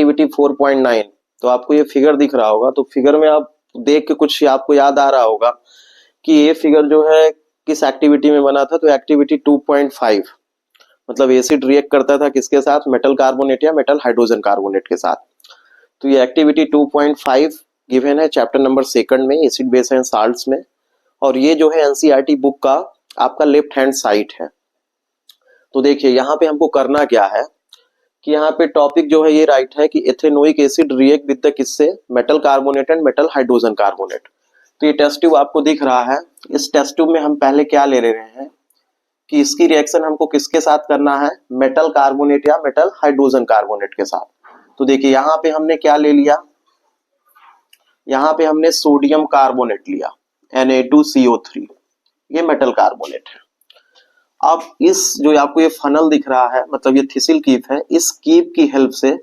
Activity 4.9। तो आपको ये फिगर दिख रहा होगा, तो फिगर में आप देख के कुछ आपको याद आ रहा होगा कि ये फिगर जो है किस एक्टिविटी में बना था। तो एक्टिविटी 2.5 मतलब एसिड रिएक्ट करता था किसके साथ, मेटल कार्बोनेट या मेटल हाइड्रोजन कार्बोनेट के साथ। तो ये एक्टिविटी 2.5 गिवन है चैप्टर नंबर 2 में, एसिड बेस एंड साल्ट्स में। और ये जो है एनसीईआरटी बुक का आपका लेफ्ट हैंड साइड है। तो देखिए यहाँ पे हमको करना क्या है कि यहाँ पे टॉपिक जो है ये राइट है कि ethanoic acid react with the किससे, metal carbonate and metal hydrogen carbonate. तो ये टेस्ट ट्यूब आपको दिख रहा है। इस टेस्ट ट्यूब में हम पहले क्या ले रहे हैं कि इसकी रिएक्शन हमको किसके साथ करना है, मेटल कार्बोनेट या मेटल हाइड्रोजन कार्बोनेट के साथ। तो देखिए यहाँ पे हमने क्या ले लिया, यहाँ पे हमने सोडियम कार्बोनेट लिया Na2CO3, ये मेटल कार्बोनेट है। अब इस जो आपको ये फनल दिख रहा है, मतलब ये थिसिल कीप है, इस कीप की हेल्प से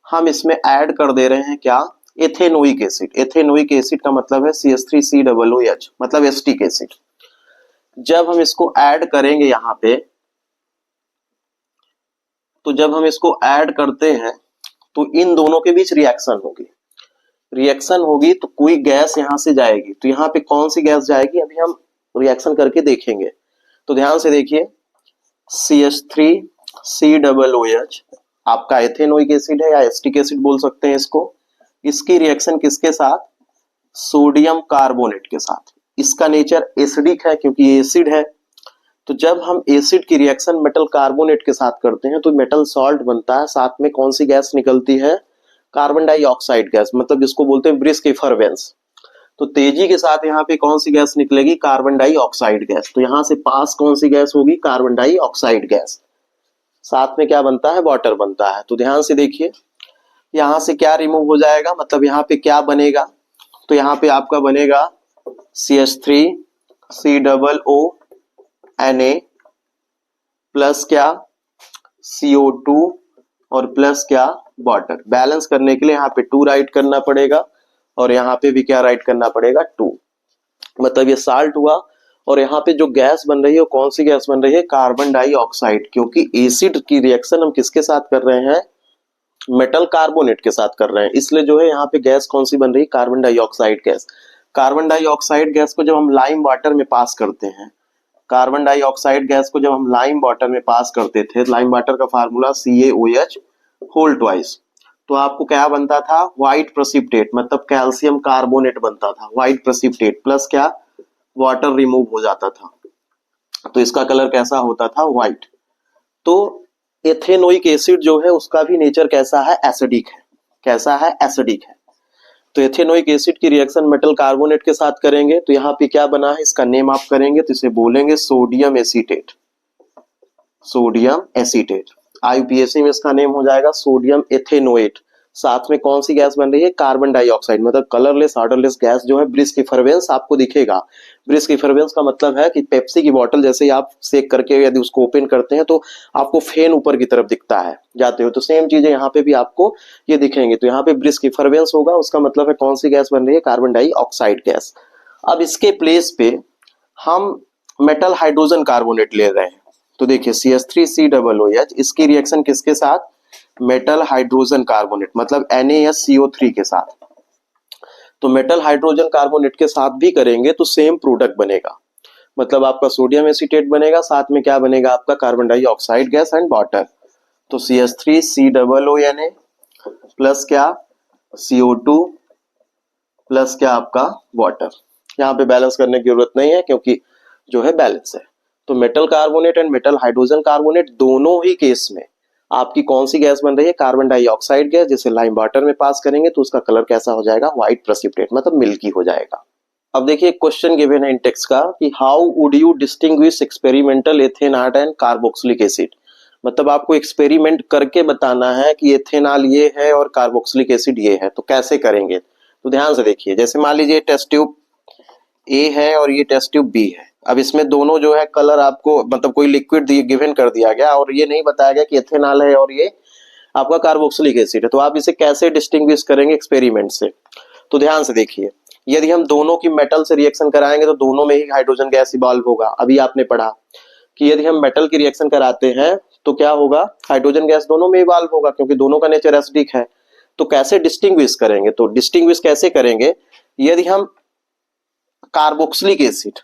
हम इसमें ऐड कर दे रहे हैं क्या, एथेनोइक एसिड। एथेनोइक एसिड का मतलब है CH3COOH, मतलब एसिटिक एसिड। जब हम इसको ऐड करेंगे यहाँ पे, तो जब हम इसको ऐड करते हैं तो इन दोनों के बीच रिएक्शन होगी। रिएक्शन होगी तो कोई गैस यहां से जाएगी। तो यहाँ पे कौन सी गैस जाएगी, अभी हम रिएक्शन करके देखेंगे। तो ध्यान से देखिए, CH3COOH आपका एथेनोइक एसिड है या एसिटिक एसिड बोल सकते हैं इसको। इसकी रिएक्शन किसके साथ, सोडियम कार्बोनेट के साथ। इसका नेचर एसिडिक है क्योंकि ये एसिड है। तो जब हम एसिड की रिएक्शन मेटल कार्बोनेट के साथ करते हैं तो मेटल सॉल्ट बनता है, साथ में कौन सी गैस निकलती है, कार्बन डाइऑक्साइड गैस, मतलब जिसको बोलते हैं ब्रिस्क इफरवेंस। तो तेजी के साथ यहाँ पे कौन सी गैस निकलेगी, कार्बन डाइऑक्साइड गैस। तो यहाँ से पास कौन सी गैस होगी, कार्बन डाइऑक्साइड गैस। साथ में क्या बनता है, वाटर बनता है। तो ध्यान से देखिए, यहाँ से क्या रिमूव हो जाएगा, मतलब यहाँ पे क्या बनेगा, तो यहाँ पे आपका बनेगा CH3COONA प्लस क्या, CO2 और प्लस क्या, वाटर। बैलेंस करने के लिए यहाँ पे 2 राइट करना पड़ेगा और यहाँ पे भी क्या राइट करना पड़ेगा, 2। मतलब ये साल्ट हुआ। और यहाँ पे जो गैस बन रही है वो कौन सी गैस बन रही है, कार्बन डाइऑक्साइड, क्योंकि एसिड की रिएक्शन हम किसके साथ कर रहे हैं, मेटल कार्बोनेट के साथ कर रहे हैं, इसलिए जो है यहाँ पे गैस कौन सी बन रही है, carbon dioxide gas. Carbon dioxide gas को जब हम लाइम वाटर में पास करते हैं, कार्बन डाइऑक्साइड गैस को जब हम लाइम वाटर में पास करते थे, लाइम वाटर का फार्मूला CaOH होल ट्वाइस। तो आपको क्या बनता था, व्हाइट प्रेसिपिटेट, मतलब कैल्शियम कार्बोनेट बनता था, व्हाइट प्रेसिपिटेट प्लस क्या, वाटर रिमूव हो जाता था। तो इसका कलर कैसा होता था, व्हाइट। तो एथेनोइक एसिड जो है उसका भी नेचर कैसा है, एसिडिक है। कैसा है, एसिडिक है। तो एथेनोइक एसिड की रिएक्शन मेटल कार्बोनेट के साथ करेंगे तो यहाँ पे क्या बना है, इसका नेम आप करेंगे तो इसे बोलेंगे sodium acetate. Sodium acetate. IUPAC में इसका नेम हो जाएगा सोडियम एथेनोएट। साथ में कौन सी गैस बन रही है, कार्बन डाइऑक्साइड, मतलब कलरलेस ऑर्डरलेस गैस जो है ब्रिस्क इफरवेंस आपको दिखेगा। ब्रिस्क इफरवेंस का मतलब है कि पेप्सी की बोतल जैसे ही आप सेक करके यदि उसको ओपन करते हैं तो आपको फैन ऊपर की तरफ दिखता है जाते हो, तो सेम चीजें यहाँ पे भी आपको ये दिखेंगे। तो यहाँ पे ब्रिस्क इफरवेंस होगा, उसका मतलब है कौन सी गैस बन रही है, कार्बन डाइऑक्साइड गैस। अब इसके प्लेस पे हम मेटल हाइड्रोजन कार्बोनेट ले रहे हैं। तो देखिए CH3COOH, इसकी रिएक्शन किसके साथ, मेटल हाइड्रोजन कार्बोनेट, मतलब NaSCO3 के साथ। तो मेटल हाइड्रोजन कार्बोनेट के साथ भी करेंगे तो सेम प्रोडक्ट बनेगा, मतलब आपका सोडियम एसीटेट बनेगा, साथ में क्या बनेगा आपका, carbon dioxide gas and water. तो CH3COONA प्लस क्या, CO2 प्लस क्या आपका, वाटर। यहाँ पे बैलेंस करने की जरूरत नहीं है क्योंकि जो है बैलेंस है। तो metal carbonate and metal hydrogen carbonate दोनों ही केस में आपकी कौन सी गैस बन रही है, कार्बन डाइऑक्साइड गैस, जिसे लाइम वाटर में पास करेंगे तो उसका कलर कैसा हो जाएगा, व्हाइट प्रेसिपिटेट, मतलब मिल्की हो जाएगा। अब देखिए क्वेश्चन गिवन है इन टेक्स्ट का कि how would you distinguish experimental ethanol and carboxylic acid. मतलब आपको एक्सपेरिमेंट करके बताना है कि एथेनॉल ये है और कार्बोक्सिलिक एसिड ये है, तो कैसे करेंगे। तो ध्यान से देखिए, जैसे मान लीजिए टेस्ट ट्यूब A है और ये टेस्ट ट्यूब B है। अब इसमें दोनों जो है कलर आपको, मतलब कोई लिक्विड गिवन कर दिया गया और ये नहीं बताया गया कि एथेनॉल है और ये आपका कार्बोक्सिलिक एसिड है, तो आप इसे कैसे डिस्टिंग्विश करेंगे एक्सपेरिमेंट से। तो ध्यान से देखिए, यदि हम दोनों की मेटल से रिएक्शन कराएंगे तो दोनों में ही हाइड्रोजन गैस इवॉल्व होगा। अभी आपने पढ़ा कि यदि हम मेटल की रिएक्शन कराते हैं तो क्या होगा, हाइड्रोजन गैस दोनों में इवॉल्व होगा क्योंकि दोनों का नेचर एसिडिक है। तो कैसे डिस्टिंग्विश करेंगे? तो डिस्टिंग्विश कैसे करेंगे, यदि हम कार्बोक्सिलिक एसिड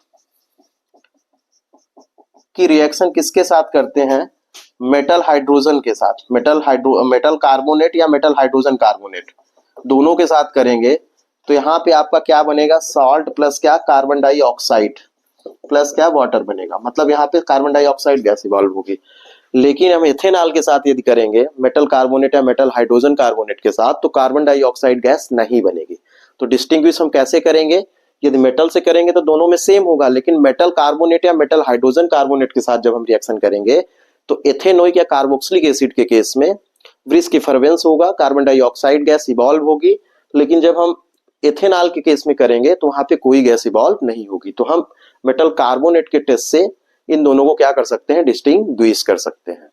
की रिएक्शन किसके साथ करते हैं, मेटल हाइड्रोजन के साथ, मेटल कार्बोनेट या मेटल हाइड्रोजन कार्बोनेट दोनों के साथ करेंगे, तो यहाँ पे आपका क्या बनेगा, सॉल्ट प्लस क्या, कार्बन डाइऑक्साइड प्लस क्या, वाटर बनेगा। मतलब यहाँ पे कार्बन डाइऑक्साइड गैस इवॉल्व होगी। लेकिन हम एथेनॉल के साथ यदि करेंगे, मेटल कार्बोनेट या मेटल हाइड्रोजन कार्बोनेट के साथ, तो कार्बन डाइऑक्साइड गैस नहीं बनेगी। तो डिस्टिंग्विश हम कैसे करेंगे, यदि मेटल से करेंगे तो दोनों में सेम होगा, लेकिन मेटल कार्बोनेट या मेटल हाइड्रोजन कार्बोनेट के साथ जब हम रिएक्शन करेंगे तो एथेनोइक या कार्बोक्सिलिक एसिड के केस में ब्रिस्क इफरवेंस होगा, कार्बन डाइऑक्साइड गैस इवॉल्व होगी। लेकिन जब हम एथेनॉल के केस में करेंगे तो वहां पे कोई गैस इवॉल्व नहीं होगी। तो हम मेटल कार्बोनेट के टेस्ट से इन दोनों को क्या कर सकते हैं, डिस्टिंग्विश कर सकते हैं।